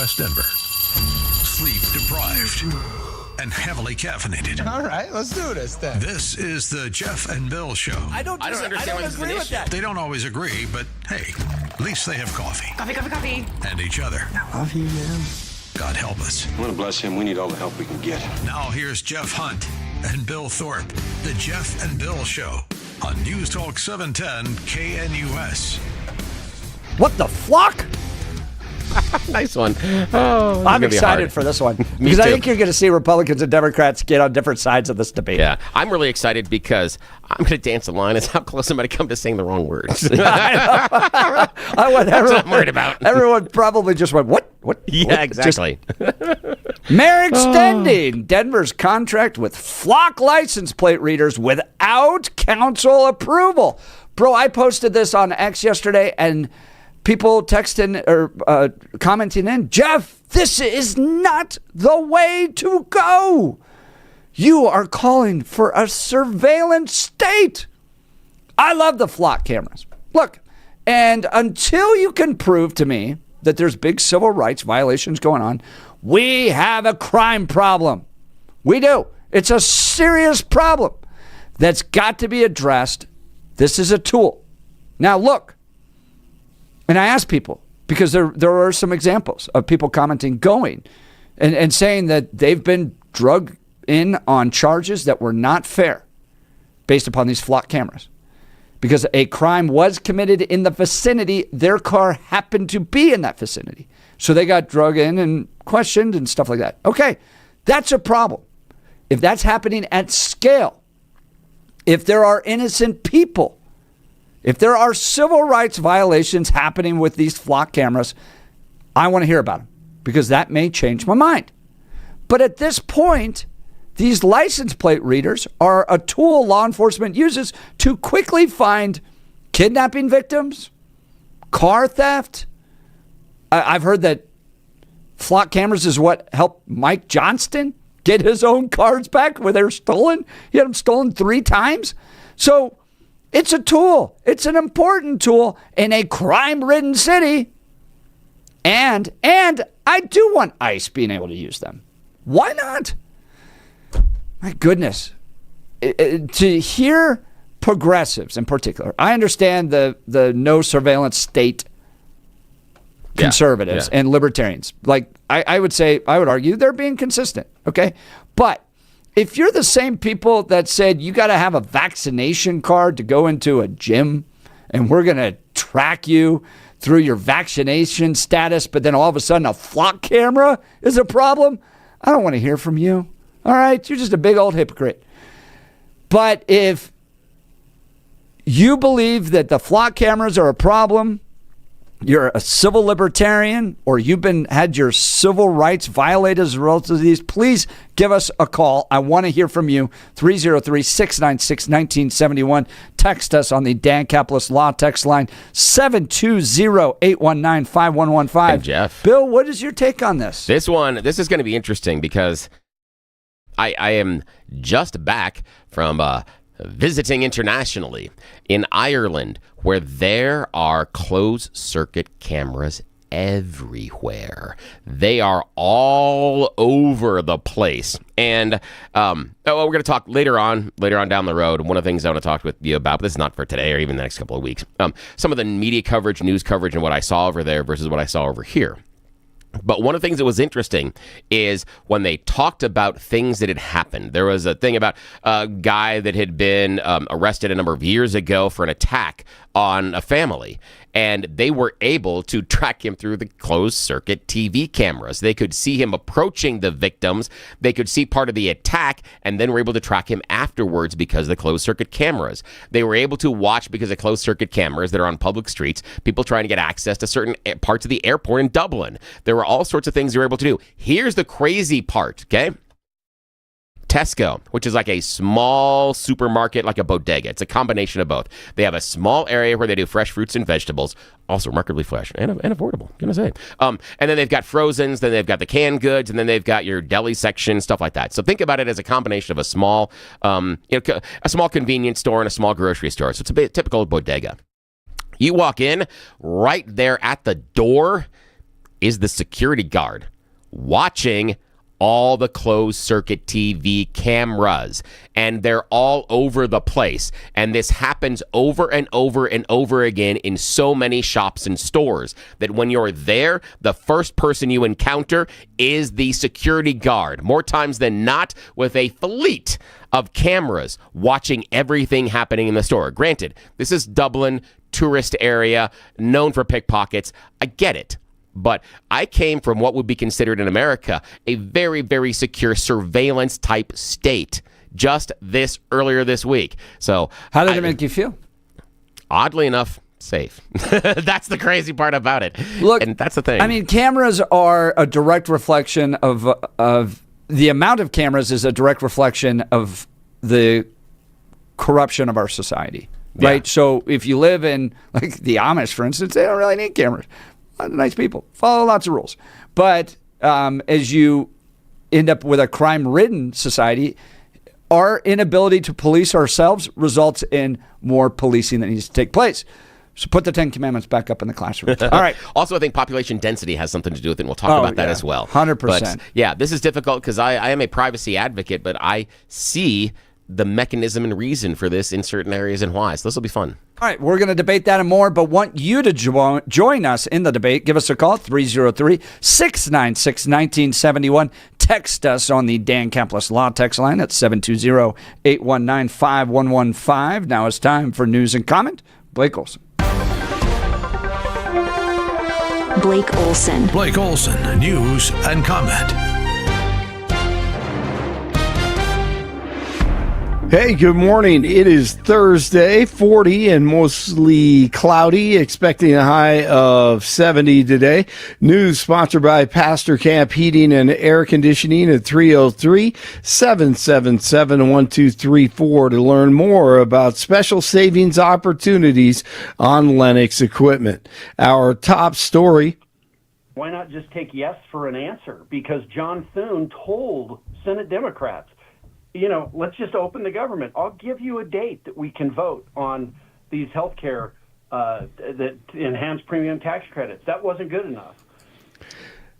West Denver. Sleep deprived and heavily caffeinated. All right, let's do this then. This is the Jeff and Bill Show. I don't agree with that. They don't always agree, but hey, at least they have coffee. Coffee. And each other. Love you, man. God help us. I want to bless him. We need all the help we can get. Now here's Jeff Hunt and Bill Thorpe. The Jeff and Bill Show on News Talk 710 KNUS. What the flock? Nice one. Oh, I'm excited for this one because I think you're going to see Republicans and Democrats get on different sides of this debate. Yeah, I'm really excited because I'm going to dance the line as how close I'm going to come to saying the wrong words. I want That's what I'm worried about. Everyone probably just went, what? Yeah, what? exactly. Mayor extending Denver's contract with flock license plate readers without council approval. Bro, I posted this on X yesterday, and people texting or commenting in, Jeff, this is not the way to go. You are calling for a surveillance state. I love the flock cameras. Look, and until you can prove to me that there's big civil rights violations going on, we have a crime problem. We do. It's a serious problem that's got to be addressed. This is a tool. Now, look. And I ask people, because there are some examples of people commenting, going and saying that they've been drugged in on charges that were not fair based upon these flock cameras. Because a crime was committed in the vicinity, their car happened to be in that vicinity. So they got drugged in and questioned and stuff like that. Okay, that's a problem. If that's happening at scale, if there are innocent people, if there are civil rights violations happening with these flock cameras, I want to hear about them because that may change my mind. But at this point, these license plate readers are a tool law enforcement uses to quickly find kidnapping victims, car theft. I've heard that flock cameras is what helped Mike Johnston get his own cars back when they were stolen. He had them stolen 3 times. So it's a tool. It's an important tool in a crime-ridden city. And I do want ICE being able to use them. Why not? My goodness. To hear progressives in particular, I understand the no surveillance state conservatives and libertarians. Like, I would argue they're being consistent, okay? But if you're the same people that said you got to have a vaccination card to go into a gym and we're going to track you through your vaccination status, but then all of a sudden a flock camera is a problem, I don't want to hear from you. All right? You're just a big old hypocrite. But if you believe that the flock cameras are a problem, you're a civil libertarian, or you've had your civil rights violated as a result of these, please give us a call. I want to hear from you. 303-696-1971. Text us on the Dan Caplis Law text line, 720-819-5115. Hey, Jeff. Bill, what is your take on this? This is going to be interesting because I am just back from visiting internationally in Ireland, where there are closed-circuit cameras everywhere. They are all over the place. And we're going to talk later on down the road. One of the things I want to talk with you about, but this is not for today or even the next couple of weeks, some of the media coverage, news coverage, and what I saw over there versus what I saw over here. But one of the things that was interesting is when they talked about things that had happened. There was a thing about a guy that had been arrested a number of years ago for an attack on a family. And they were able to track him through the closed-circuit TV cameras. They could see him approaching the victims. They could see part of the attack, and then were able to track him afterwards because of the closed-circuit cameras. They were able to watch, because of closed-circuit cameras that are on public streets, people trying to get access to certain parts of the airport in Dublin. There were all sorts of things they were able to do. Here's the crazy part, okay? Tesco, which is like a small supermarket, like a bodega. It's a combination of both. They have a small area where they do fresh fruits and vegetables, also remarkably fresh and affordable, I'm going to say. And then they've got frozens, then they've got the canned goods, and then they've got your deli section, stuff like that. So think about it as a combination of a small convenience store and a small grocery store. So it's a bit typical bodega. You walk in, right there at the door is the security guard watching all the closed circuit TV cameras, and they're all over the place. And this happens over and over and over again in so many shops and stores that when you're there, the first person you encounter is the security guard, more times than not, with a fleet of cameras watching everything happening in the store. Granted, this is Dublin, tourist area, known for pickpockets. I get it. But I came from what would be considered in America a very, very secure surveillance type state just earlier this week. So how did it make you feel? Oddly enough, safe. That's the crazy part about it. Look, and that's the thing. I mean, cameras are a direct reflection of the amount of cameras is a direct reflection of the corruption of our society, right? Yeah. So if you live in like the Amish, for instance, they don't really need cameras. Nice people, follow lots of rules. But as you end up with a crime-ridden society, our inability to police ourselves results in more policing that needs to take place. So put the 10 Commandments back up in the classroom. All right. Also, I think population density has something to do with it, and we'll talk about that as well. 100%. But, yeah, this is difficult because I am a privacy advocate, but I see the mechanism and reason for this in certain areas and why. So this will be fun. All right, we're going to debate that and more, but want you to join us in the debate. Give us a call, 303-696-1971. Text us on the Dan Caplis Law text line at 720-819-5115. Now it's time for news and comment. Blake Olson. Blake Olson. Blake Olson, news and comment. Hey, good morning. It is Thursday, 40 and mostly cloudy, expecting a high of 70 today. News sponsored by Pastor Camp Heating and Air Conditioning at 303-777-1234 to learn more about special savings opportunities on Lennox equipment. Our top story. Why not just take yes for an answer? Because John Thune told Senate Democrats, let's just open the government. I'll give you a date that we can vote on these health care that enhanced premium tax credits. That wasn't good enough.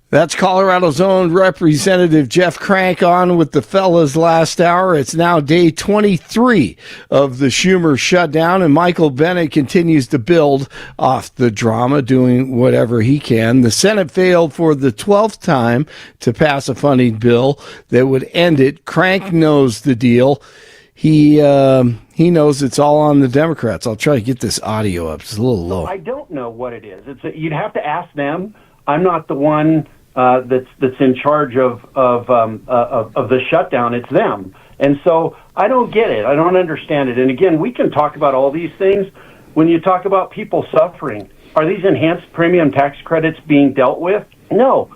That's Colorado's own Representative Jeff Crank on with the fellas last hour. It's now day 23 of the Schumer shutdown, and Michael Bennet continues to build off the drama, doing whatever he can. The Senate failed for the 12th time to pass a funding bill that would end it. Crank knows the deal. He knows it's all on the Democrats. I'll try to get this audio up. It's a little low. I don't know what it is. You'd have to ask them. I'm not the one that's in charge of the shutdown. It's them, and so I don't get it. I don't understand it. And again, we can talk about all these things. When you talk about people suffering, are these enhanced premium tax credits being dealt with? No,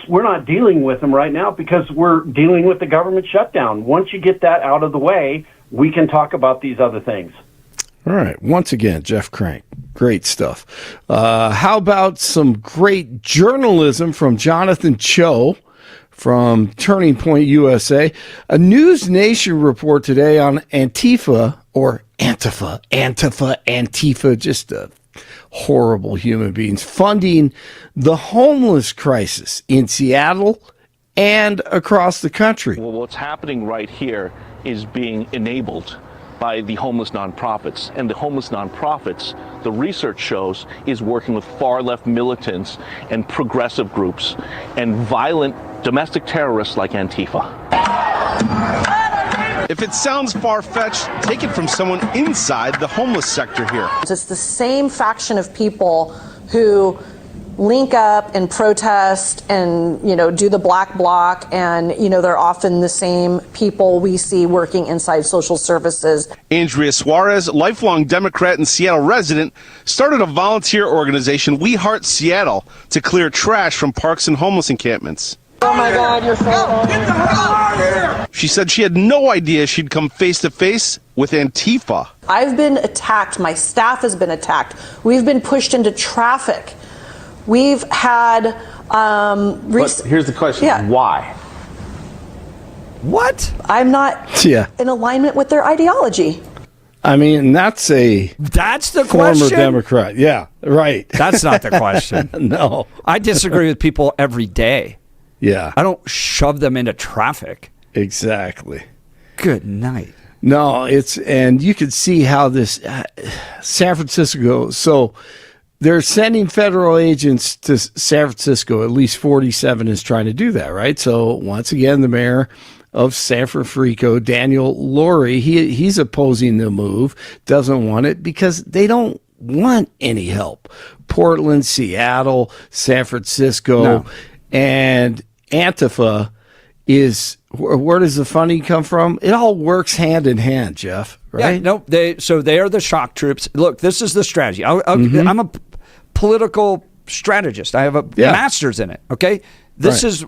we're not dealing with them right now because we're dealing with the government shutdown. Once you get that out of the way, we can talk about these other things. All right. Once again, Jeff Crank. Great stuff. How about some great journalism from Jonathan Cho from Turning Point USA? A News Nation report today on Antifa, just horrible human beings, funding the homeless crisis in Seattle and across the country. Well, what's happening right here is being enabled by the homeless nonprofits. And the homeless nonprofits, the research shows, is working with far left militants and progressive groups and violent domestic terrorists like Antifa. If it sounds far-fetched, take it from someone inside the homeless sector here. It's the same faction of people who link up and protest and, do the black bloc. And, they're often the same people we see working inside social services. Andrea Suarez, lifelong Democrat and Seattle resident, started a volunteer organization, We Heart Seattle, to clear trash from parks and homeless encampments. Oh my God, you're so wrong. She said she had no idea she'd come face to face with Antifa. I've been attacked. My staff has been attacked. We've been pushed into traffic. We've had... But here's the question. Yeah. Why? What? I'm not in alignment with their ideology. I mean, that's the former question? Democrat. Yeah, right. That's not the question. No. I disagree with people every day. Yeah. I don't shove them into traffic. Exactly. Good night. No, and you can see how this San Francisco, so they're sending federal agents to San Francisco. At least 47 is trying to do that, right? So once again, the mayor of San Francisco, Daniel Lurie, he's opposing the move, doesn't want it because they don't want any help. Portland, Seattle, San Francisco, and Antifa is, where does the funding come from? It all works hand in hand, Jeff, right? Yeah, no, they are the shock troops. Look, this is the strategy. I'm a political strategist. I have a master's in it, okay? This is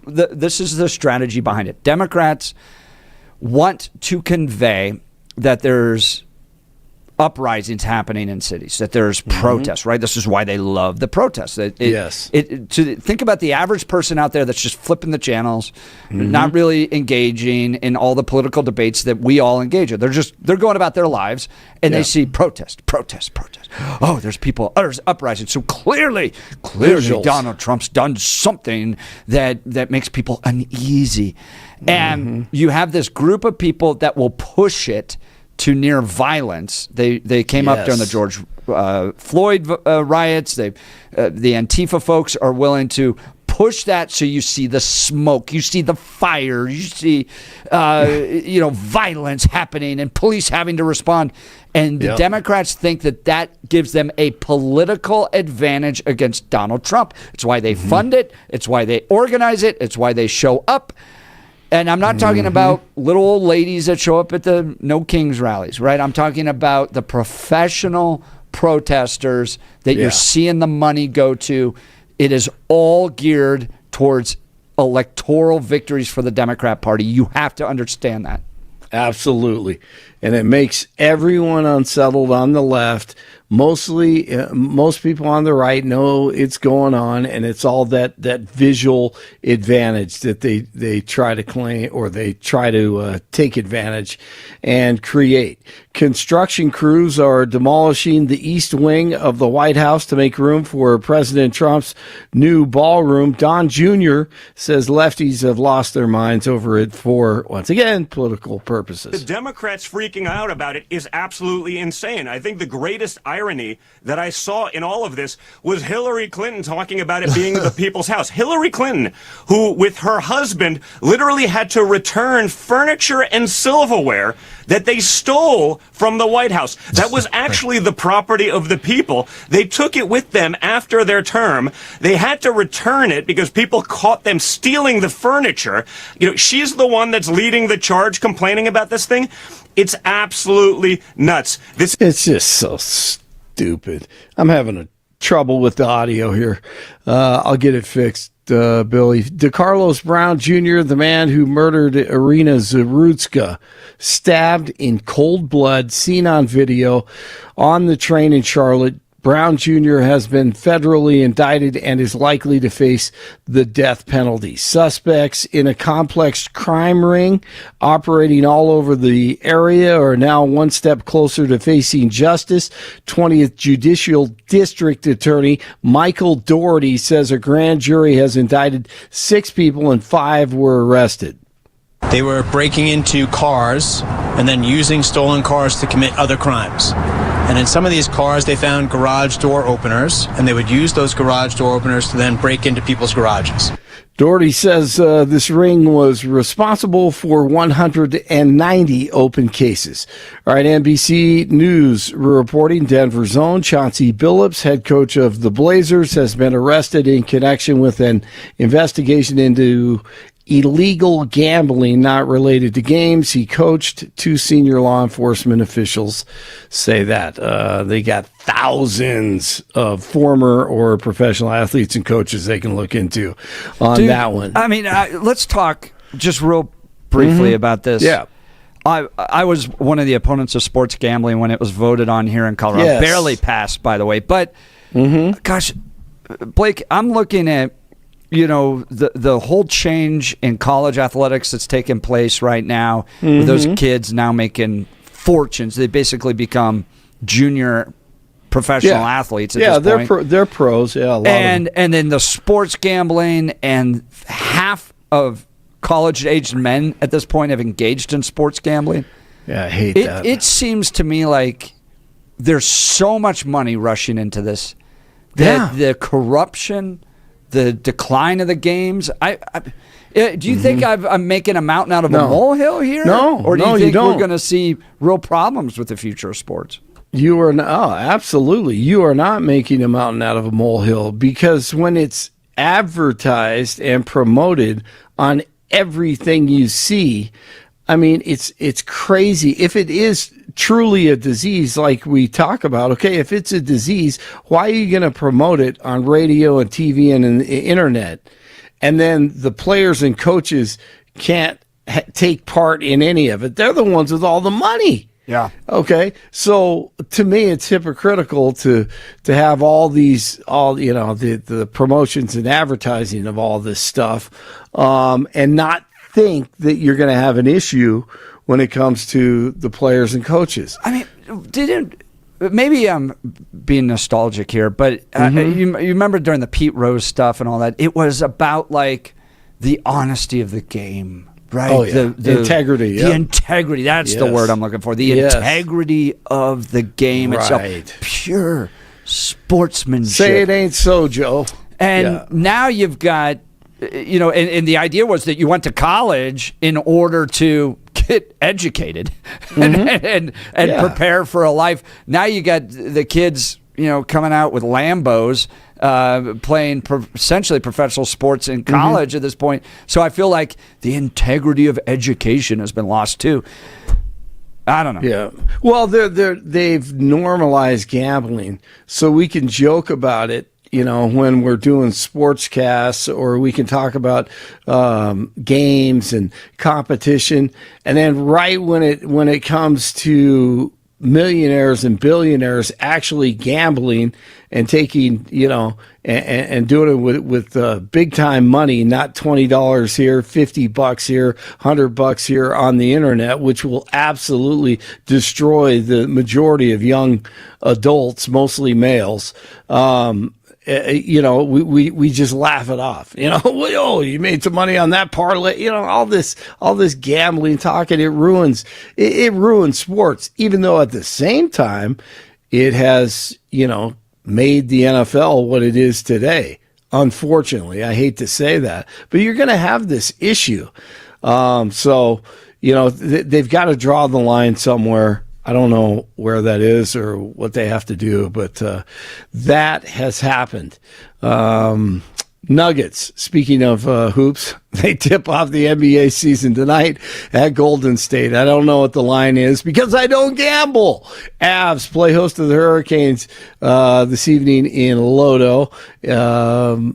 the strategy behind it. Democrats want to convey that there's uprisings happening in cities, that there's protests, right? This is why they love the protests. To think about the average person out there that's just flipping the channels, not really engaging in all the political debates that we all engage in. They're going about their lives, and they see protest. Oh, there's uprising. So clearly Visuals. Donald Trump's done something that makes people uneasy. And you have this group of people that will push it to near violence. They came up during the George Floyd riots. The Antifa folks are willing to push that, so you see the smoke, you see the fire, you see violence happening and police having to respond. And the Democrats think that gives them a political advantage against Donald Trump. It's why they fund it. It's why they organize it. It's why they show up. And I'm not talking about little old ladies that show up at the No Kings rallies, right? I'm talking about the professional protesters that you're seeing the money go to. It is all geared towards electoral victories for the Democrat Party. You have to understand that. Absolutely. And it makes everyone unsettled on the left. Mostly, most people on the right know it's going on, and it's all that visual advantage that they try to claim, or they try to take advantage and create. Construction crews are demolishing the east wing of the White House to make room for President Trump's new ballroom. Don Jr. says lefties have lost their minds over it for, once again, political purposes. The Democrats freaking out about it is absolutely insane. I think the greatest irony that I saw in all of this was Hillary Clinton talking about it being the people's house. Hillary Clinton, who with her husband literally had to return furniture and silverware that they stole from the White House. That was actually the property of the people. They took it with them after their term. They had to return it because people caught them stealing the furniture. She's the one that's leading the charge, complaining about this thing. It's absolutely nuts. It's just so stupid. I'm having trouble with the audio here. I'll get it fixed, Billy. DeCarlos Brown Jr., the man who murdered Irina Zarutska, stabbed in cold blood, seen on video on the train in Charlotte. Brown Jr. has been federally indicted and is likely to face the death penalty. Suspects in a complex crime ring operating all over the area are now one step closer to facing justice. 20th Judicial District Attorney Michael Doherty says a grand jury has indicted 6 people and 5 were arrested. They were breaking into cars and then using stolen cars to commit other crimes. And in some of these cars, they found garage door openers, and they would use those garage door openers to then break into people's garages. Doherty says this ring was responsible for 190 open cases. All right, NBC News reporting Denver's own Chauncey Billups, head coach of the Blazers, has been arrested in connection with an investigation into illegal gambling not related to games he coached. 2 senior law enforcement officials say that. They got thousands of former or professional athletes and coaches they can look into on that one. I mean, let's talk just real briefly about this. Yeah. I was one of the opponents of sports gambling when it was voted on here in Colorado. Yes. Barely passed, by the way. But, gosh, Blake, I'm looking at the whole change in college athletics that's taking place right now, with those kids now making fortunes. They basically become junior professional athletes at this point. They're pros. Yeah, a lot and of them. and then the sports gambling, and half of college-aged men at this point have engaged in sports gambling. Yeah, I hate that. It seems to me like there's so much money rushing into this that the corruption, the decline of the games. Do you think I'm making a mountain out of a molehill here? No, or do you think don't. we're going to see real problems with the future of sports? You are absolutely. You are not making a mountain out of a molehill, because when it's advertised and promoted on everything you see, I mean, it's crazy. If it is truly a disease like we talk about, okay, if it's a disease, why are you going to promote it on radio and TV and the internet? And then the players and coaches can't take part in any of it. They're the ones with all the money. Yeah. Okay. So to me, it's hypocritical to have the promotions and advertising of all this stuff, and not think that you're going to have an issue when it comes to the players and coaches. I mean, maybe I'm being nostalgic here, but you remember during the Pete Rose stuff and all that, it was about like the honesty of the game. Right. Oh, yeah. The integrity. The integrity. That's the word I'm looking for. The integrity of the game itself. Pure sportsmanship. Say it ain't so, Joe. And now you've got, and the idea was that you went to college in order to get educated and prepare for a life. Now you got the kids, coming out with Lambos, playing essentially professional sports in college at this point. So I feel like the integrity of education has been lost too. I don't know. Yeah. Well, they've normalized gambling, so we can joke about it, when we're doing sportscasts, or we can talk about games and competition, and then right when it comes to millionaires and billionaires actually gambling and taking, and doing it with big time money, not $20 here, $50 here, $100 here on the internet, which will absolutely destroy the majority of young adults, mostly males. We just laugh it off. Oh, you made some money on that parlay. All this gambling talk, and it ruins sports. Even though at the same time, it has made the NFL what it is today. Unfortunately, I hate to say that, but you're going to have this issue. So they've got to draw the line somewhere. I don't know where that is or what they have to do, but that has happened. Nuggets, speaking of hoops, they tip off the NBA season tonight at Golden State. I don't know what the line is because I don't gamble. Avs play host to the Hurricanes this evening in Lodo.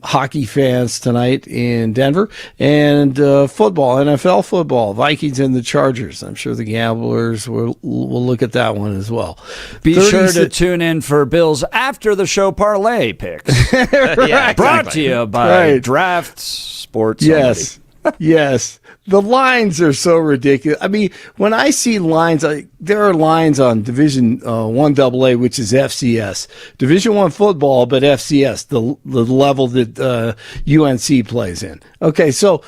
Hockey fans tonight in Denver. And football, NFL football, Vikings and the Chargers. I'm sure the gamblers will look at that one as well. Be sure to tune in for Bill's after the show parlay picks. Right. Brought to you by Draft Sports. Yes. Yes. The lines are so ridiculous. I mean, when I see lines, there are lines on Division 1 AA, which is FCS. Division 1 football, but FCS, the level that UNC plays in. Okay, so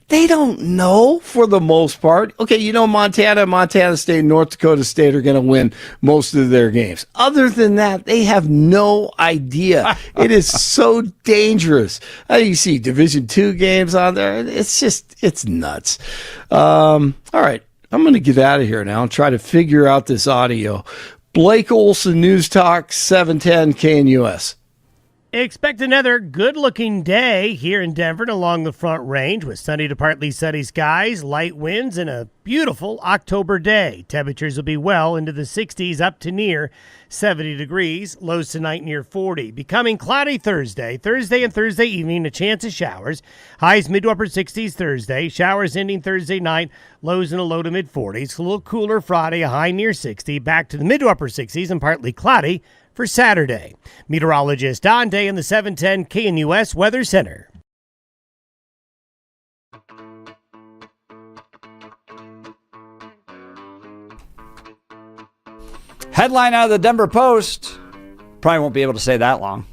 they don't know for the most part. Okay, Montana State, North Dakota State are going to win most of their games. Other than that, they have no idea. It is so dangerous. You see Division 2 games on there. It's nuts. All right, I'm going to get out of here now and try to figure out this audio. Blake Olson, News Talk 710 KNUS. Expect another good-looking day here in Denver and along the Front Range with sunny to partly sunny skies, light winds, and a beautiful October day. Temperatures will be well into the 60s up to near 70 degrees. Lows tonight near 40. Becoming cloudy Thursday. Thursday and Thursday evening, a chance of showers. Highs mid to upper 60s Thursday. Showers ending Thursday night. Lows in the low to mid 40s. A little cooler Friday, a high near 60. Back to the mid to upper 60s and partly cloudy for Saturday. Meteorologist Don Day in the 710 KNUS Weather Center. Headline out of the Denver Post. Probably won't be able to say that long.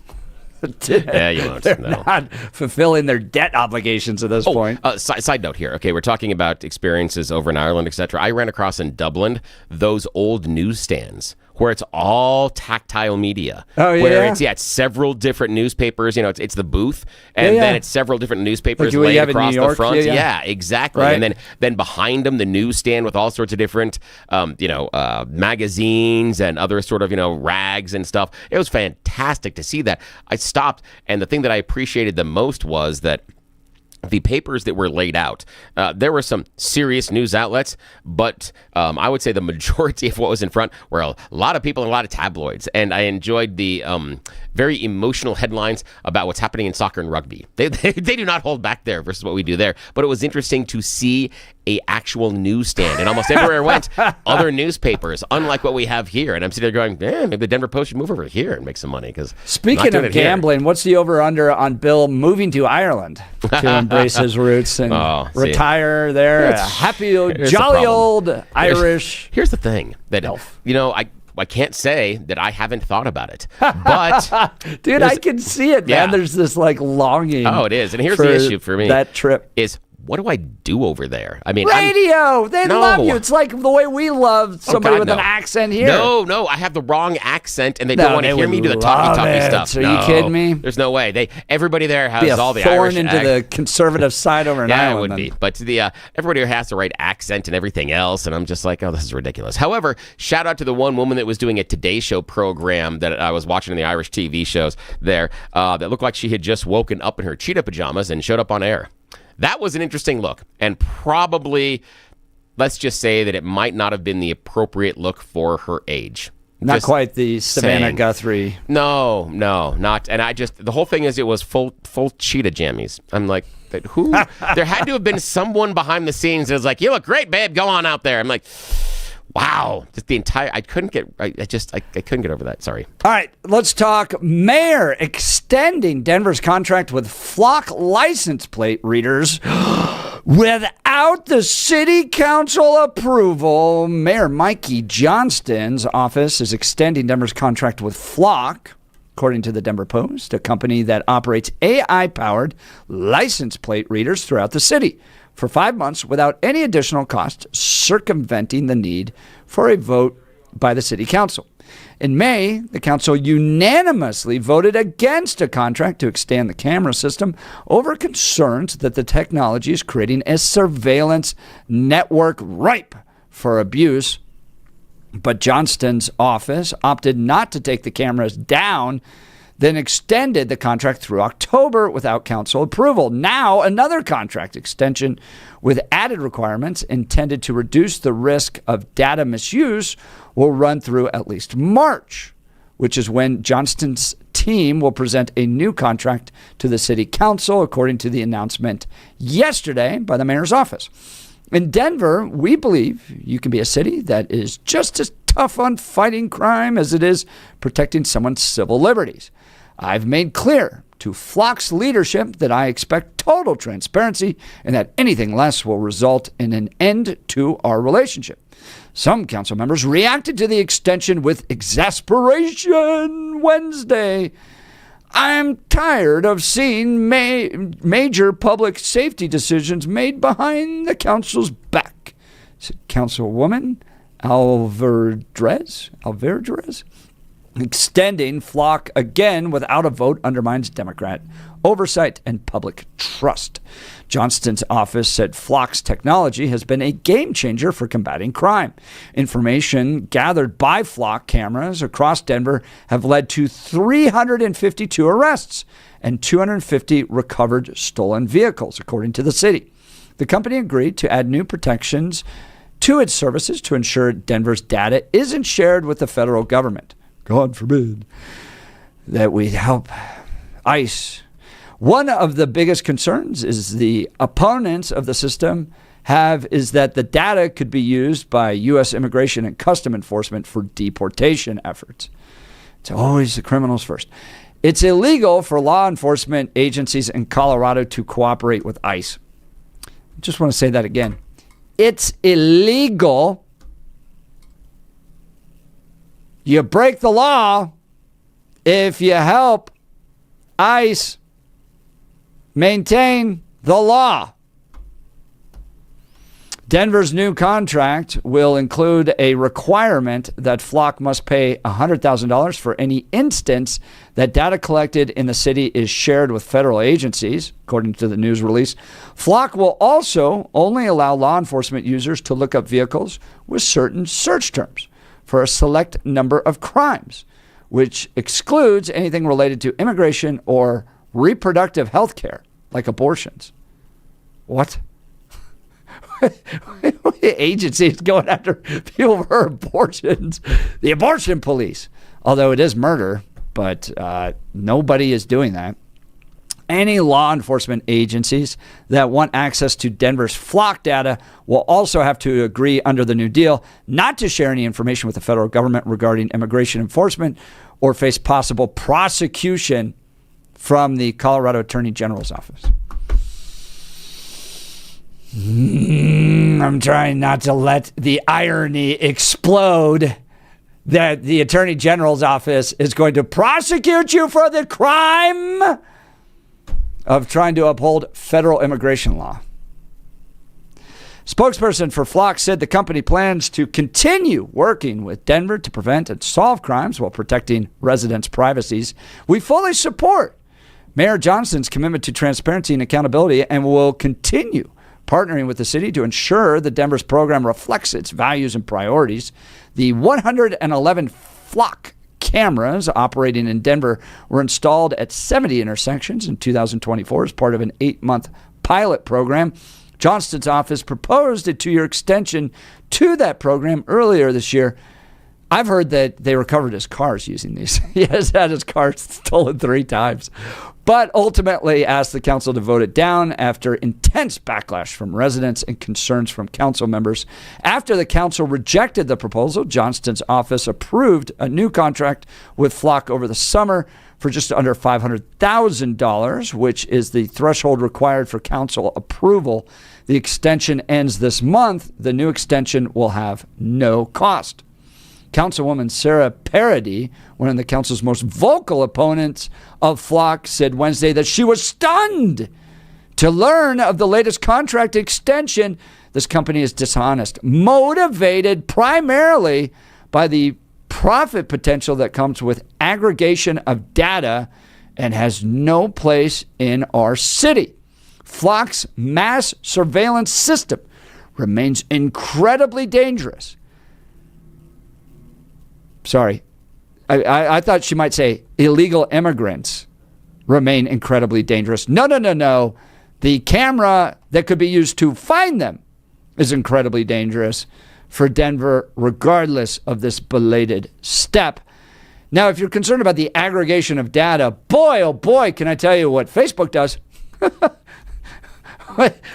Yeah, you won't. They're No. not fulfilling their debt obligations at this point. Side note here. Okay, we're talking about experiences over in Ireland, etc. I ran across in Dublin those old newsstands where it's all tactile media. Oh, yeah? Where it's several different newspapers. You know, it's the booth, and then it's several different newspapers Like what you laid have in across New York? the front. Yeah. Exactly. Right. And then behind them, the newsstand with all sorts of different, magazines and other sort of, rags and stuff. It was fantastic to see that. I stopped, and the thing that I appreciated the most was that the papers that were laid out, there were some serious news outlets, but I would say the majority of what was in front were a lot of people and a lot of tabloids. And I enjoyed the very emotional headlines about what's happening in soccer and rugby. They do not hold back there versus what we do there. But it was interesting to see a actual newsstand. And almost everywhere I went, other newspapers, unlike what we have here. And I'm sitting there going, maybe the Denver Post should move over here and make some money. Because Speaking of gambling, what's the over-under on Bill moving to Ireland to embrace his roots and retire there? Happy, jolly old Irish. Here's the thing that, I can't say that I haven't thought about it, but dude, I can see it, man. There's this longing. Oh, it is. And here's the issue for me. That trip is, what do I do over there? I mean, radio. They love you. It's like the way we love somebody with an accent here. No, I have the wrong accent, and they don't want to hear me do the talky stuff. Are you kidding me? There's no way. Everybody there has all the Irish. Irish Into the conservative side over in Ireland. Yeah, it would be. But everybody has the right accent and everything else, and I'm just like, oh, this is ridiculous. However, shout out to the one woman that was doing a Today Show program that I was watching in the Irish TV shows there that looked like she had just woken up in her cheetah pajamas and showed up on air. That was an interesting look, and probably, let's just say that it might not have been the appropriate look for her age. Not just quite the Savannah Guthrie. No, not. And the whole thing is it was full cheetah jammies. I'm like, who? There had to have been someone behind the scenes that was like, you look great, babe, go on out there. I'm like, wow, just the entire. I couldn't get over that. Sorry. All right, let's talk. Mayor extending Denver's contract with Flock license plate readers without the city council approval. Mayor Mikey Johnston's office is extending Denver's contract with Flock, according to the Denver Post, a company that operates AI-powered license plate readers throughout the city, for 5 months without any additional cost, circumventing the need for a vote by the city council. In May, the council unanimously voted against a contract to extend the camera system over concerns that the technology is creating a surveillance network ripe for abuse. But Johnston's office opted not to take the cameras down, then extended the contract through October without council approval. Now, another contract extension with added requirements intended to reduce the risk of data misuse will run through at least March, which is when Johnston's team will present a new contract to the city council, according to the announcement yesterday by the mayor's office. In Denver, we believe you can be a city that is just as tough on fighting crime as it is protecting someone's civil liberties. I've made clear to Flock's leadership that I expect total transparency and that anything less will result in an end to our relationship. Some council members reacted to the extension with exasperation Wednesday. I'm tired of seeing major public safety decisions made behind the council's back, said Councilwoman Alverdrez. Extending Flock again without a vote undermines Democrat oversight and public trust. Johnston's office said Flock's technology has been a game changer for combating crime. Information gathered by Flock cameras across Denver have led to 352 arrests and 250 recovered stolen vehicles, according to the city. The company agreed to add new protections to its services to ensure Denver's data isn't shared with the federal government. God forbid that we help ICE. One of the biggest concerns is the opponents of the system is that the data could be used by U.S. Immigration and Custom Enforcement for deportation efforts. It's always the criminals first. It's illegal for law enforcement agencies in Colorado to cooperate with ICE. I just want to say that again. It's illegal you break the law if you help ICE maintain the law. Denver's new contract will include a requirement that Flock must pay $100,000 for any instance that data collected in the city is shared with federal agencies, according to the news release. Flock will also only allow law enforcement users to look up vehicles with certain search terms for a select number of crimes, which excludes anything related to immigration or reproductive health care, like abortions. What? Agencies going after people for abortions. The abortion police. Although it is murder, but nobody is doing that. Any law enforcement agencies that want access to Denver's Flock data will also have to agree under the new deal not to share any information with the federal government regarding immigration enforcement or face possible prosecution from the Colorado Attorney General's office. I'm trying not to let the irony explode that the Attorney General's office is going to prosecute you for the crime of trying to uphold federal immigration law. Spokesperson for Flock said the company plans to continue working with Denver to prevent and solve crimes while protecting residents' privacies. We fully support Mayor Johnston's commitment to transparency and accountability and will continue partnering with the city to ensure that Denver's program reflects its values and priorities. The 111 Flock cameras operating in Denver were installed at 70 intersections in 2024 as part of an 8-month pilot program. Johnston's office proposed a 2-year extension to that program earlier this year. I've heard that they recovered his cars using these. He has had his car stolen 3 times, but ultimately asked the council to vote it down after intense backlash from residents and concerns from council members. After the council rejected the proposal, Johnston's office approved a new contract with Flock over the summer for just under $500,000, which is the threshold required for council approval. The extension ends this month. The new extension will have no cost. Councilwoman Sarah Parody, one of the council's most vocal opponents of Flock, said Wednesday that she was stunned to learn of the latest contract extension. This company is dishonest, motivated primarily by the profit potential that comes with aggregation of data and has no place in our city. Flock's mass surveillance system remains incredibly dangerous. Sorry, I thought she might say illegal immigrants remain incredibly dangerous. No. The camera that could be used to find them is incredibly dangerous for Denver, regardless of this belated step. Now, if you're concerned about the aggregation of data, boy, oh boy, can I tell you what Facebook does.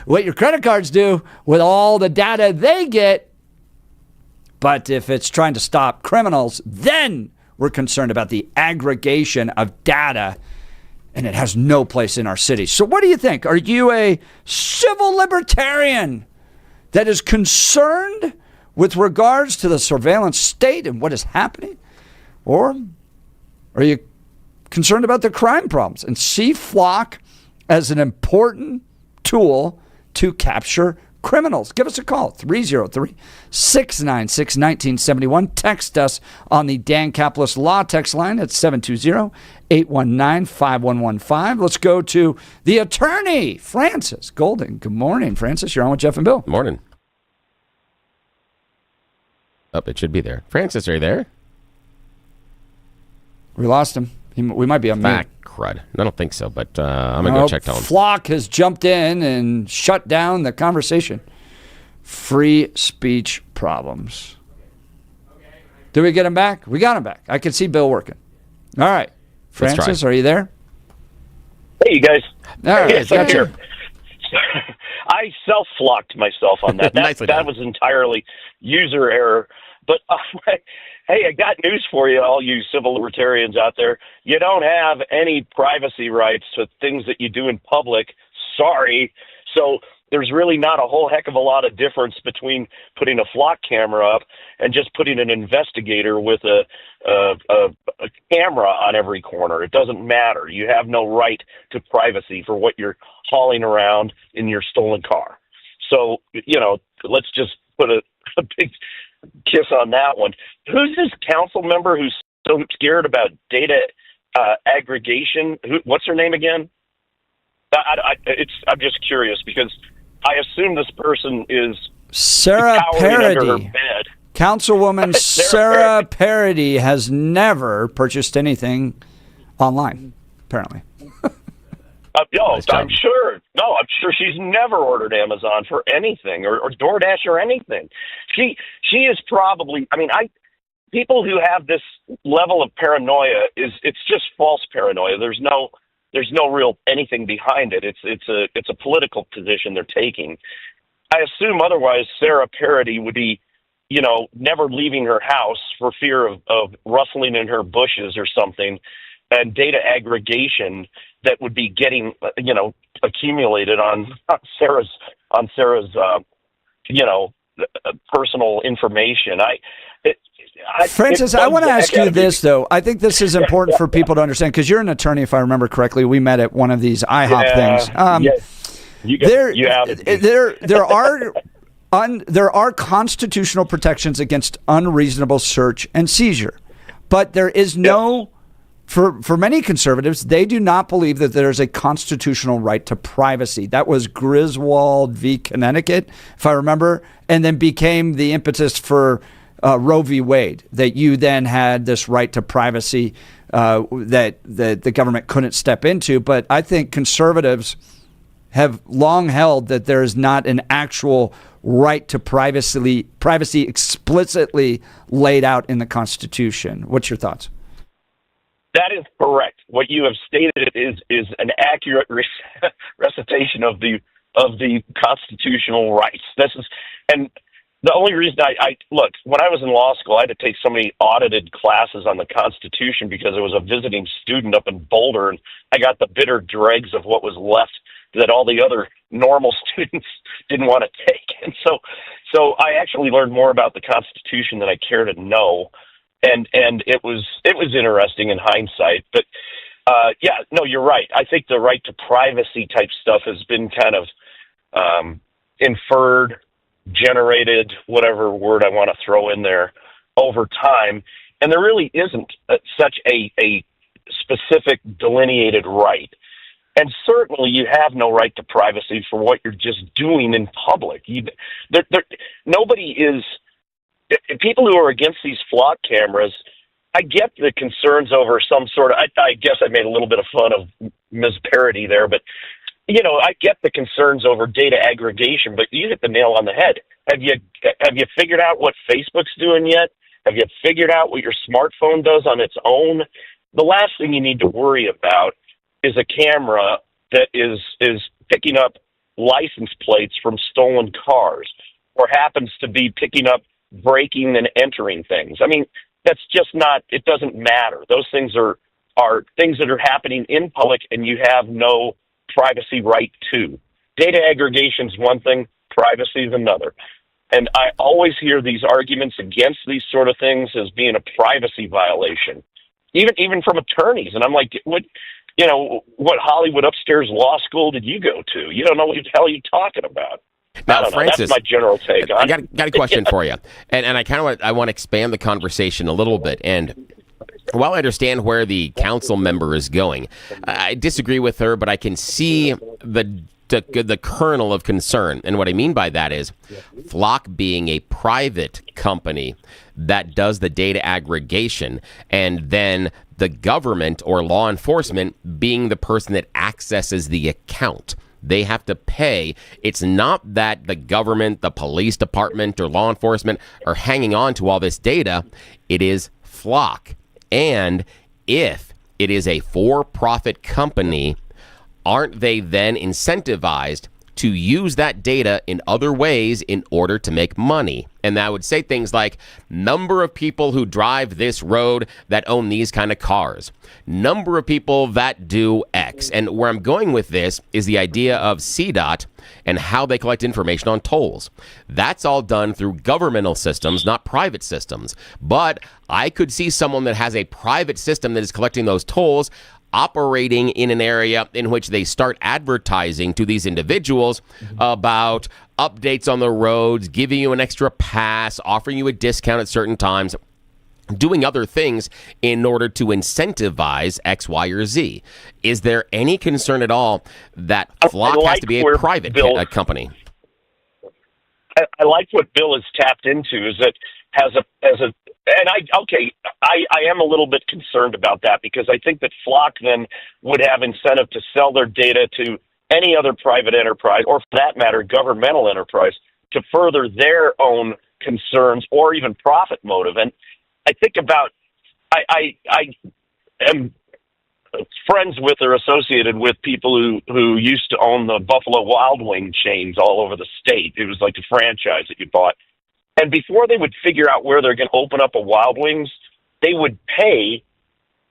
What your credit cards do with all the data they get. But if it's trying to stop criminals, then we're concerned about the aggregation of data, and it has no place in our city. So what do you think? Are you a civil libertarian that is concerned with regards to the surveillance state and what is happening? Or are you concerned about the crime problems and see Flock as an important tool to capture criminals? Give us a call, 303-696-1971. Text us on the Dan Caplis Law text line at 720-819-5115. Let's go to the attorney, Francis Golden. Good morning, Francis. You're on with Jeff and Bill. Morning. Oh, it should be there. Francis, are you there? We lost him. We might be on mute. Crud. I don't think so, but I'm going to go check to him. Flock has jumped in and shut down the conversation. Free speech problems. Did we get him back? We got him back. I can see Bill working. All right. Francis, are you there? Hey, you guys. All right. Yes, I'm here. I self-flocked myself on that. That was entirely user error. But hey, I got news for you, all you civil libertarians out there. You don't have any privacy rights to things that you do in public. Sorry. So there's really not a whole heck of a lot of difference between putting a flock camera up and just putting an investigator with a camera on every corner. It doesn't matter. You have no right to privacy for what you're hauling around in your stolen car. So, let's just put a big kiss on that one. Who's this council member who's so scared about data aggregation? What's her name again? I'm just curious because I assume this person is Sarah cowering under her Parody. bed. Councilwoman Sarah Parody has never purchased anything online, apparently. I'm sure. No, I'm sure she's never ordered Amazon for anything or DoorDash or anything. She is probably. I mean, people who have this level of paranoia it's just false paranoia. There's no real anything behind it. It's a political position they're taking. I assume otherwise Sarah Parody would be, never leaving her house for fear of rustling in her bushes or something, and data aggregation that would be getting, accumulated on Sarah's personal information. Francis, I want to ask you this, though. I think this is important for people to understand, because you're an attorney, if I remember correctly. We met at one of these IHOP things. Yes. There are constitutional protections against unreasonable search and seizure, but there is no... For many conservatives, they do not believe that there's a constitutional right to privacy. That was Griswold v. Connecticut, if I remember, and then became the impetus for Roe v. Wade, that you then had this right to privacy that the government couldn't step into. But I think conservatives have long held that there is not an actual right to privacy explicitly laid out in the Constitution. What's your thoughts? That is correct. What you have stated is an accurate recitation of the constitutional rights. And the only reason I look, when I was in law school, I had to take so many audited classes on the Constitution because I was a visiting student up in Boulder, and I got the bitter dregs of what was left that all the other normal students didn't want to take. And so I actually learned more about the Constitution than I care to know. And it was interesting in hindsight, but you're right. I think the right to privacy type stuff has been kind of inferred, generated, whatever word I want to throw in there, over time, and there really isn't such a specific delineated right. And certainly, you have no right to privacy for what you're just doing in public. Nobody is. People who are against these flock cameras, I get the concerns over some sort of, I guess I made a little bit of fun of Ms. Parody there, but, I get the concerns over data aggregation, but you hit the nail on the head. Have you figured out what Facebook's doing yet? Have you figured out what your smartphone does on its own? The last thing you need to worry about is a camera that is picking up license plates from stolen cars, or happens to be picking up breaking and entering things. I mean, that's just not, it doesn't matter. Those things are things that are happening in public and you have no privacy right to. Data aggregation is one thing, privacy is another. And I always hear these arguments against these sort of things as being a privacy violation, even from attorneys. And I'm like, what Hollywood upstairs law school did you go to? You don't know what the hell you're talking about. Now, Francis, that's my general take on it. I got a question for you, and I want to expand the conversation a little bit. And while I understand where the council member is going, I disagree with her, but I can see the kernel of concern. And what I mean by that is Flock being a private company that does the data aggregation, and then the government or law enforcement being the person that accesses the account. They have to pay. It's not that the government, the police department, or law enforcement are hanging on to all this data. It is Flock. And if it is a for-profit company, aren't they then incentivized to use that data in other ways in order to make money. And that would say things like number of people who drive this road that own these kind of cars, number of people that do X. And where I'm going with this is the idea of CDOT and how they collect information on tolls. That's all done through governmental systems, not private systems. But I could see someone that has a private system that is collecting those tolls operating in an area in which they start advertising to these individuals about updates on the roads, giving you an extra pass, offering you a discount at certain times, doing other things in order to incentivize X, Y, or Z. Is there any concern at all that Flock has to be a private company? I like what Bill has tapped into, is that I am a little bit concerned about that, because I think that Flock then would have incentive to sell their data to any other private enterprise, or for that matter, governmental enterprise, to further their own concerns or even profit motive. And I think about, I am friends with or associated with people who used to own the Buffalo Wild Wing chains all over the state. It was like a franchise that you bought. And before they would figure out where they're going to open up a Wild Wings, they would pay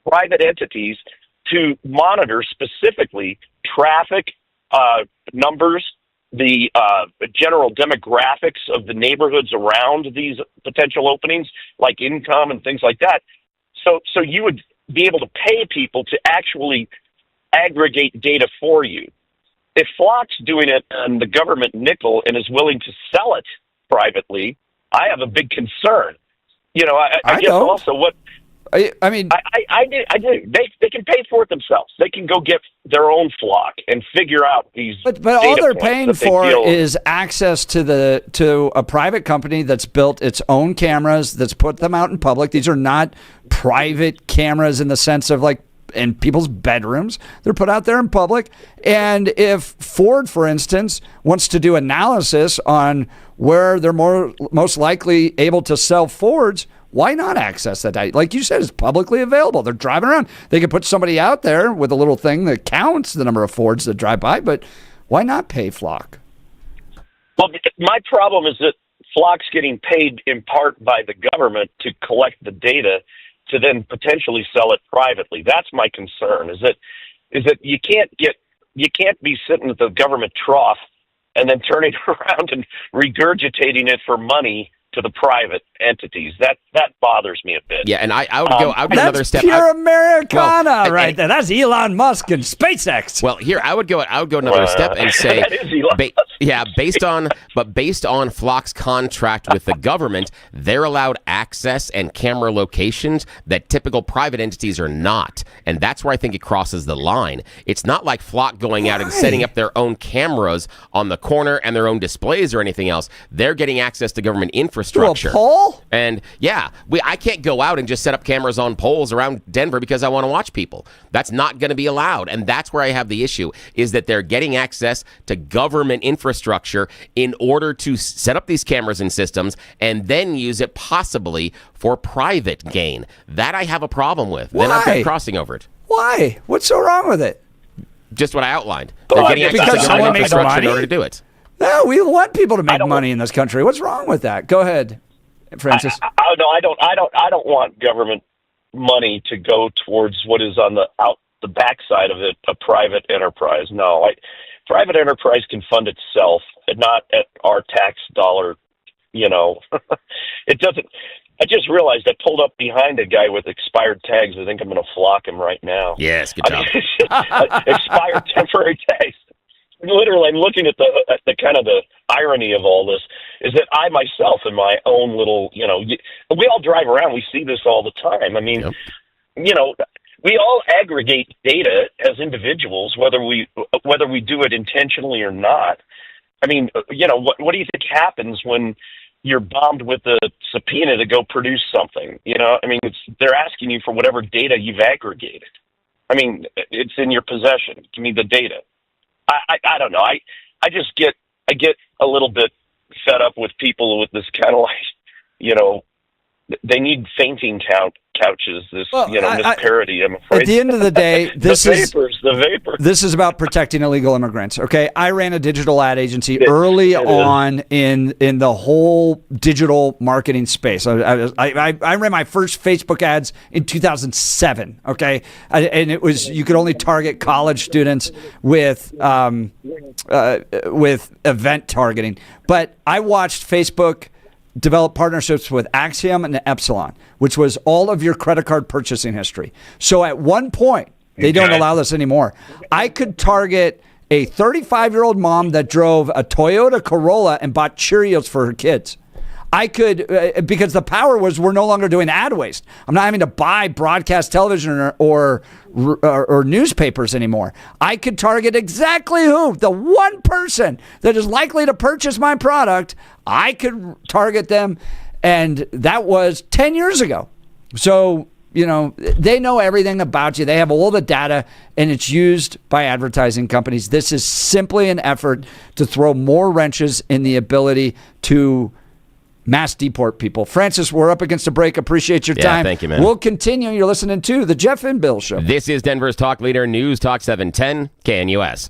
private entities to monitor specifically traffic numbers, the general demographics of the neighborhoods around these potential openings, like income and things like that. So you would be able to pay people to actually aggregate data for you. If Flock's doing it on the government nickel and is willing to sell it privately, I have a big concern. You know, I guess don't. also what I mean, I do. They can pay for it themselves. They can go get their own Flock and figure out these. But all they're paying for is access to a private company that's built its own cameras, that's put them out in public. These are not private cameras in the sense of like in people's bedrooms. They're put out there in public. And if Ford, for instance, wants to do analysis on where they're most likely able to sell Fords, why not access that data? Like you said, it's publicly available. They're driving around. They could put somebody out there with a little thing that counts the number of Fords that drive by, but why not pay Flock? Well, my problem is that Flock's getting paid in part by the government to collect the data to then potentially sell it privately. That's my concern, is that you can't be sitting at the government trough and then turning around and regurgitating it for money to the private entities. That bothers me a bit. Yeah, and I would go another step. Pure Americana right there. That's Elon Musk and SpaceX. Well, here I would go another step and say, that is Elon Musk. based on Flock's contract with the government, they're allowed access and camera locations that typical private entities are not, and that's where I think it crosses the line. It's not like Flock going out and setting up their own cameras on the corner and their own displays or anything else. They're getting access to government infrastructure. Through a pole? And yeah, I can't go out and just set up cameras on poles around Denver because I want to watch people. That's not going to be allowed. And that's where I have the issue, is that they're getting access to government infrastructure in order to set up these cameras and systems and then use it possibly for private gain. That I have a problem with. Why? Then I've got crossing over it. Why? What's so wrong with it? Just what I outlined. They're getting access to government infrastructure in order to do it. No, we want people to make money in this country. What's wrong with that? Go ahead, Francis. I don't want government money to go towards what is on the backside of it, a private enterprise. No, private enterprise can fund itself, and not at our tax dollar. You know, it doesn't. I just realized I pulled up behind a guy with expired tags. I think I'm going to flock him right now. Yes, good job. Expired temporary tags. Literally, I'm looking at the kind of the irony of all this is that I myself, in my own little, we all drive around. We see this all the time. I mean, we all aggregate data as individuals, whether we do it intentionally or not. I mean, what do you think happens when you're bombed with a subpoena to go produce something? I mean, they're asking you for whatever data you've aggregated. I mean, it's in your possession. Give me the data. I don't know. I get a little bit fed up with people with this kind of like, they need fainting couches. This, this parody. I'm afraid. At the end of the day, this is the vapor. This is about protecting illegal immigrants. Okay, I ran a digital ad agency early on in the whole digital marketing space. I ran my first Facebook ads in 2007. Okay, and it was you could only target college students with event targeting. But I watched Facebook develop partnerships with Axiom and Epsilon, which was all of your credit card purchasing history. So at one point, they don't allow this anymore. I could target a 35-year-old mom that drove a Toyota Corolla and bought Cheerios for her kids. I could, because the power was we're no longer doing ad waste. I'm not having to buy broadcast television or newspapers anymore. I could target exactly who, the one person that is likely to purchase my product. I could target them, and that was 10 years ago. So, they know everything about you. They have all the data, and it's used by advertising companies. This is simply an effort to throw more wrenches in the ability to mass deport people. Francis, we're up against a break. Appreciate your time. Thank you, man. We'll continue. You're listening to The Jeff and Bill Show. This is Denver's talk leader, News Talk 710, KNUS.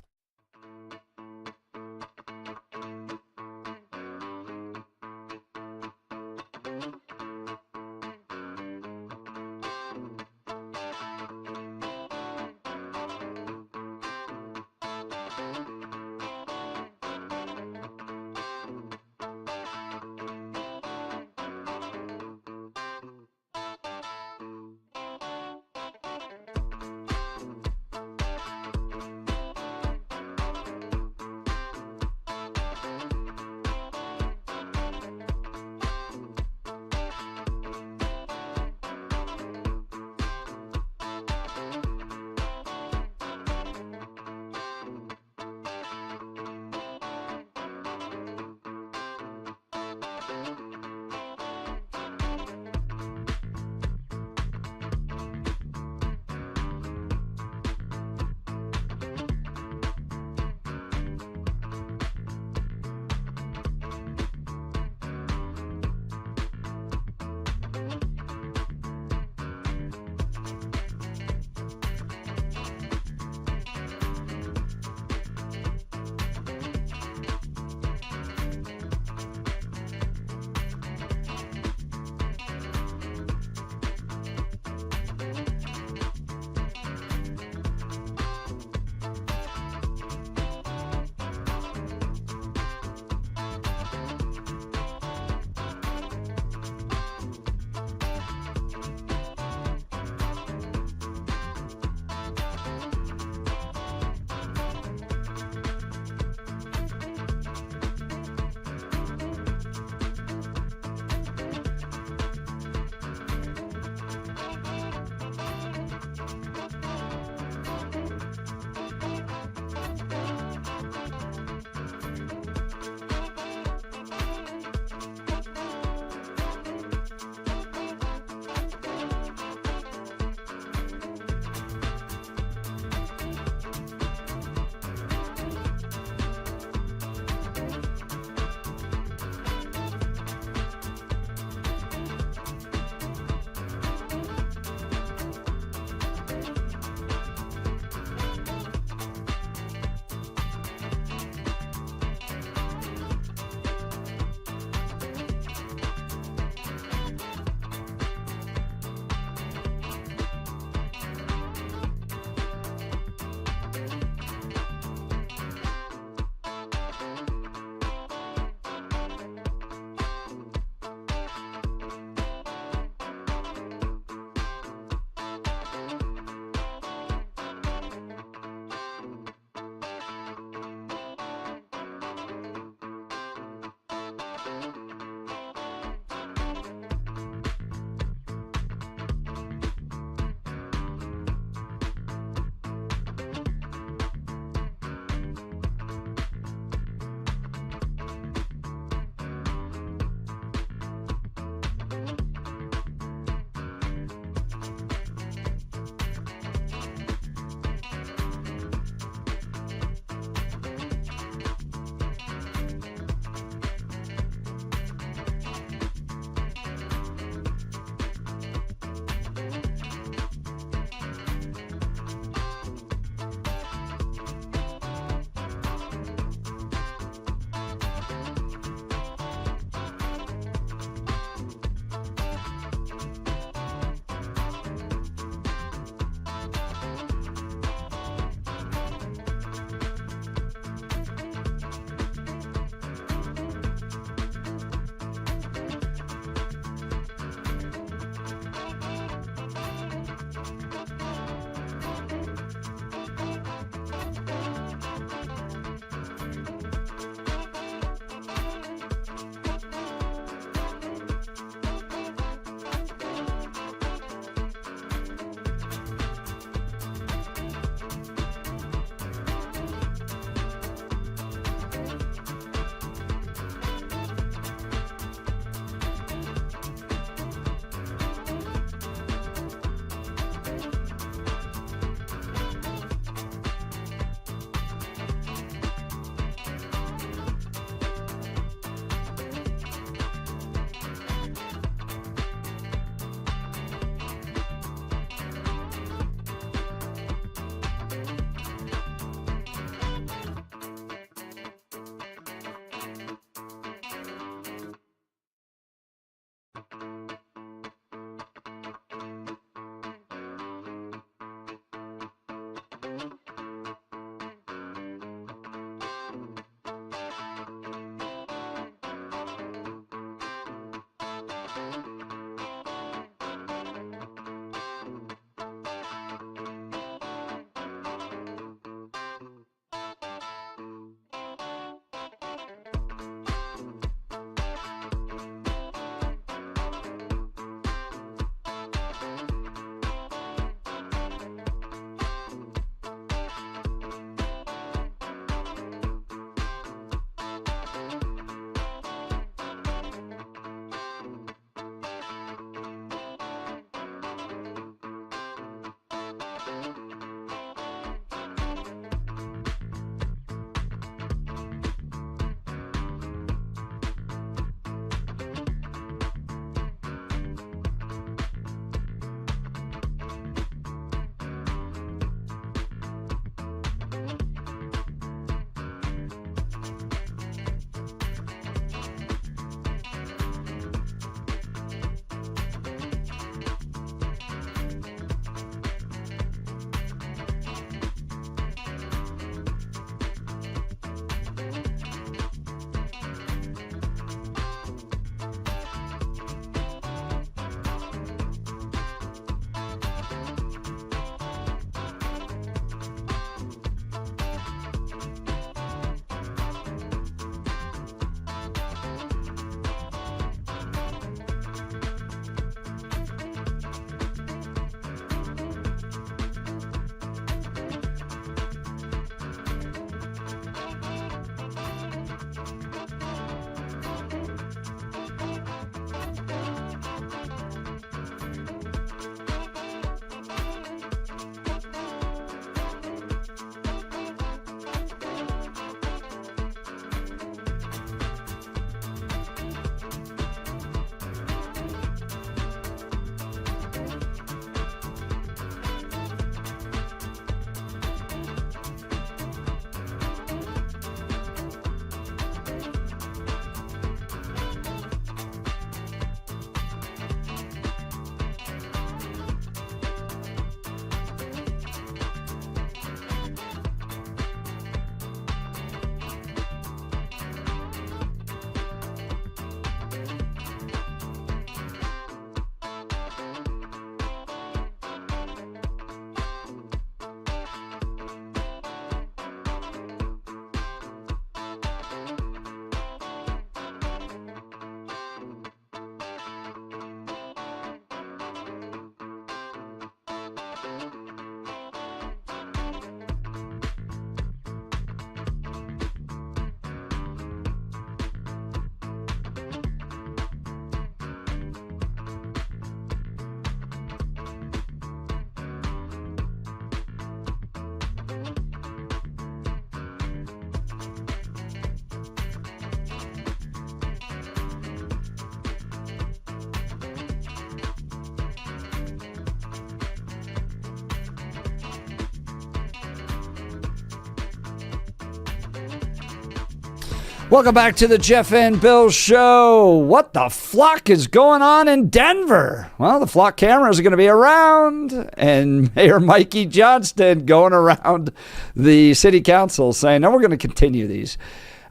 Welcome back to the Jeff and Bill Show. What the flock is going on in Denver? Well, the flock cameras are going to be around, and Mayor Mikey Johnston going around the city council saying, no, we're going to continue these.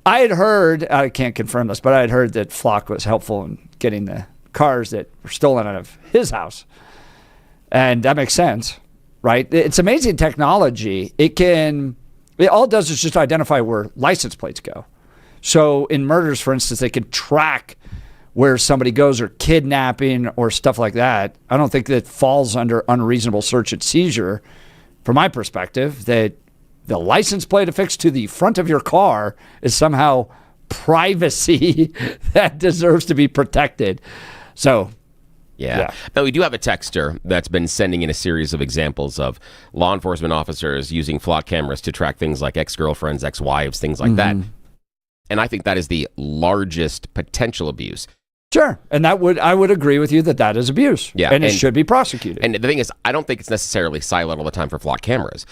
I had heard, I can't confirm this, but I had heard that flock was helpful in getting the cars that were stolen out of his house. And that makes sense, right? It's amazing technology. It all it does is just identify where license plates go. So in murders, for instance, they could track where somebody goes, or kidnapping or stuff like that. I don't think that falls under unreasonable search and seizure from my perspective, that the license plate affixed to the front of your car is somehow privacy that deserves to be protected. So, yeah. Now, we do have a texter that's been sending in a series of examples of law enforcement officers using flock cameras to track things like ex-girlfriends, ex-wives, things like that. And I think that is the largest potential abuse. Sure. And I would agree with you that is abuse. Yeah. And it should be prosecuted. And the thing is, I don't think it's necessarily silent all the time for flock cameras.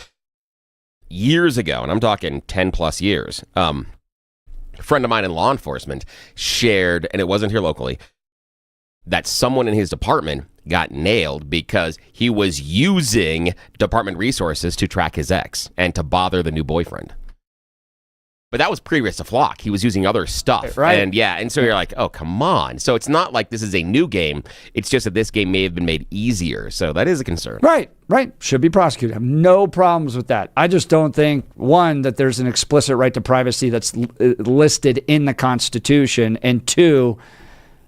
Years ago, and I'm talking 10 plus years, a friend of mine in law enforcement shared, and it wasn't here locally, that someone in his department got nailed because he was using department resources to track his ex and to bother the new boyfriend. But that was previous to Flock. He was using other stuff. Right. And so you're like, oh, come on. So it's not like this is a new game. It's just that this game may have been made easier. So that is a concern. Right. Should be prosecuted. I have no problems with that. I just don't think, one, that there's an explicit right to privacy that's listed in the Constitution, and two,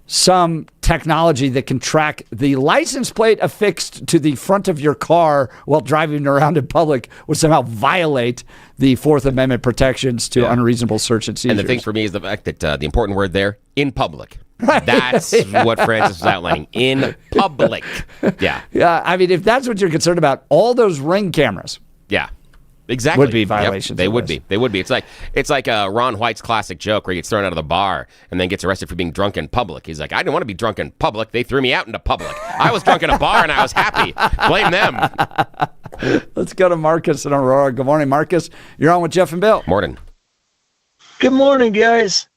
some technology that can track the license plate affixed to the front of your car while driving around in public would somehow violate the Fourth Amendment protections to unreasonable search and seizures. And the thing for me is the fact that the important word there, in public. That's what Francis was outlining. In public. Yeah. Yeah. I mean, if that's what you're concerned about, all those Ring cameras. Yeah. Exactly. Would be violations. Yep, they would be. They would be. It's like Ron White's classic joke where he gets thrown out of the bar and then gets arrested for being drunk in public. He's like, I didn't want to be drunk in public. They threw me out into public. I was drunk in a bar and I was happy. Blame them. Let's go to Marcus in Aurora. Good morning, Marcus. You're on with Jeff and Bill. Morning. Good morning, guys.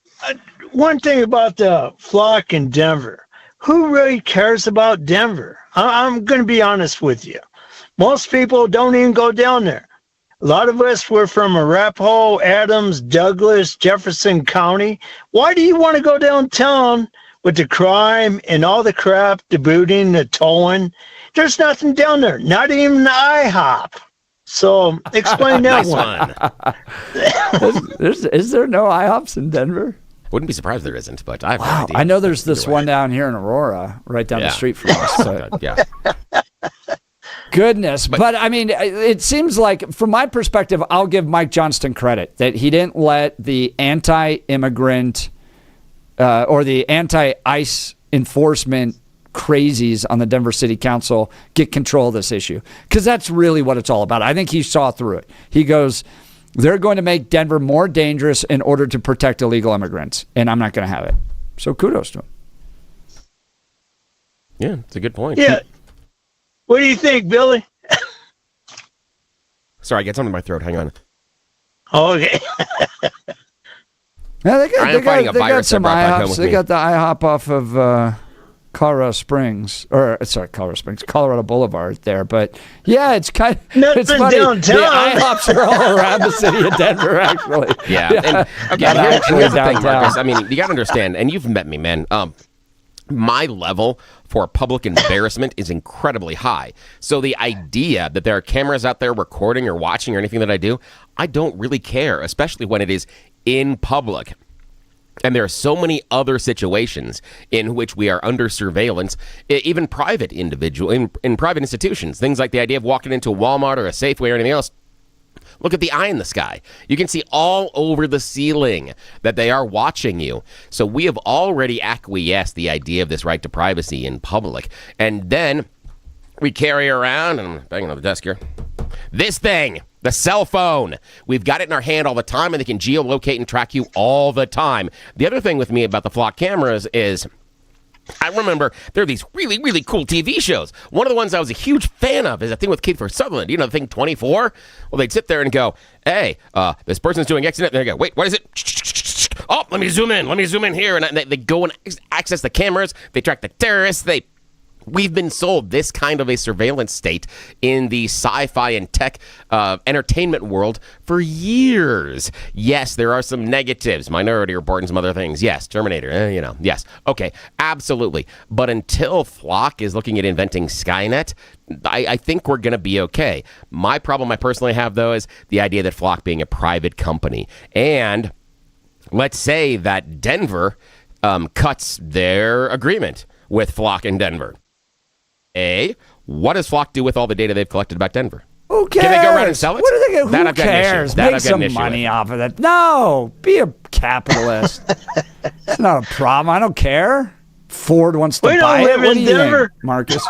One thing about the Flock in Denver. Who really cares about Denver? I'm going to be honest with you. Most people don't even go down there. A lot of us were from Arapahoe, Adams, Douglas, Jefferson County. Why do you want to go downtown with the crime and all the crap, the booting, the towing? There's nothing down there, not even the IHOP. So explain that one. Is there no IHOPs in Denver? Wouldn't be surprised there isn't, but I have no idea. I know there's this one down here in Aurora, right down the street from us. So. Yeah. Goodness. But I mean, it seems like, from my perspective, I'll give Mike Johnston credit that he didn't let the anti-immigrant or the anti-ICE enforcement crazies on the Denver City Council get control of this issue. Because that's really what it's all about. I think he saw through it. He goes, they're going to make Denver more dangerous in order to protect illegal immigrants, and I'm not going to have it. So kudos to him. Yeah, it's a good point. Yeah. What do you think, Billy? Sorry, I got something in my throat. Hang on. Okay. Yeah, they got some IHOPs. They got the IHOP off of Colorado Springs, Colorado Boulevard there. But yeah, it's kind of it's funny. Downtown. The IHOPs are all around the city of Denver, actually. Yeah. And, okay, here's the thing, Marcus. I mean, you got to understand, and you've met me, man. My level for public embarrassment is incredibly high. So the idea that there are cameras out there recording or watching or anything that I do, I don't really care, especially when it is in public. And there are so many other situations in which we are under surveillance, even private individual in private institutions. Things like the idea of walking into a Walmart or a Safeway or anything else. Look at the eye in the sky. You can see all over the ceiling that they are watching you. So we have already acquiesced the idea of this right to privacy in public. And then we carry around, and I'm banging on the desk here, this thing, the cell phone. We've got it in our hand all the time, and they can geolocate and track you all the time. The other thing with me about the Flock cameras is, I remember there are these really, really cool TV shows. One of the ones I was a huge fan of is a thing with Kiefer Sutherland. You know, the thing 24? Well, they'd sit there and go, hey, this person's doing X, and they go, wait, what is it? Oh, let me zoom in here. And they go and access the cameras. They track the terrorists. We've been sold this kind of a surveillance state in the sci-fi and tech entertainment world for years. Yes, there are some negatives. Minority Report and some other things. Yes, Terminator, yes. Okay, absolutely. But until Flock is looking at inventing Skynet, I think we're going to be okay. My problem I personally have, though, is the idea that Flock being a private company. And let's say that Denver cuts their agreement with Flock in Denver. What does Flock do with all the data they've collected about Denver? Who cares? Can they go around and sell it? What are they going to do? Who cares? Make some money off of that. No, be a capitalist. It's not a problem. I don't care. Ford wants to buy it. What do you think, Marcus?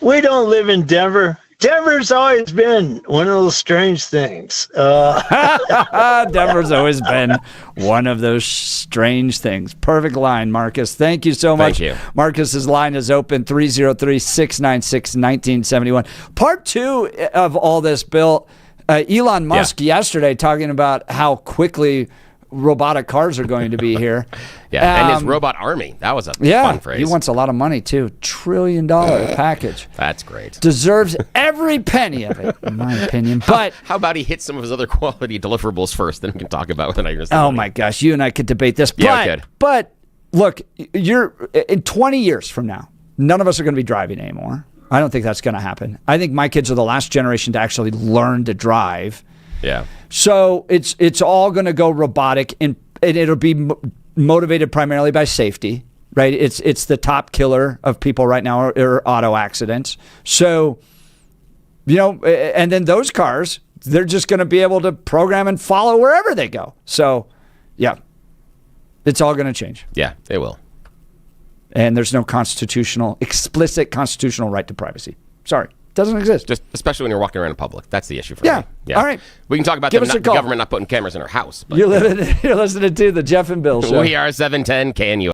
We don't live in Denver. Denver's always been one of those strange things. Denver's always been one of those strange things. Perfect line, Marcus. Thank you so much. Thank you. Marcus's line is open, 303-696-1971. Part two of all this, Bill, Elon Musk yesterday talking about how quickly robotic cars are going to be here. Yeah, and his robot army. That was a fun phrase. He wants a lot of money, too. $1 trillion package. That's great. Deserves every penny of it, in my opinion. But how about he hits some of his other quality deliverables first, then we can talk about when I hear oh, my gosh. You and I could debate this. Yeah, we could. But, look, in 20 years from now, none of us are going to be driving anymore. I don't think that's going to happen. I think my kids are the last generation to actually learn to drive. Yeah. So it's all going to go robotic, and it'll be motivated primarily by safety, right? It's the top killer of people right now are auto accidents. So, and then those cars, they're just going to be able to program and follow wherever they go. So, yeah, it's all going to change. Yeah, they will. And there's no explicit constitutional right to privacy. Sorry. Doesn't exist. Just especially when you're walking around in public. That's the issue for me. Yeah. All right. We can talk about the government not putting cameras in our house. But, you're listening to the Jeff and Bill Show. We are 710 KNU.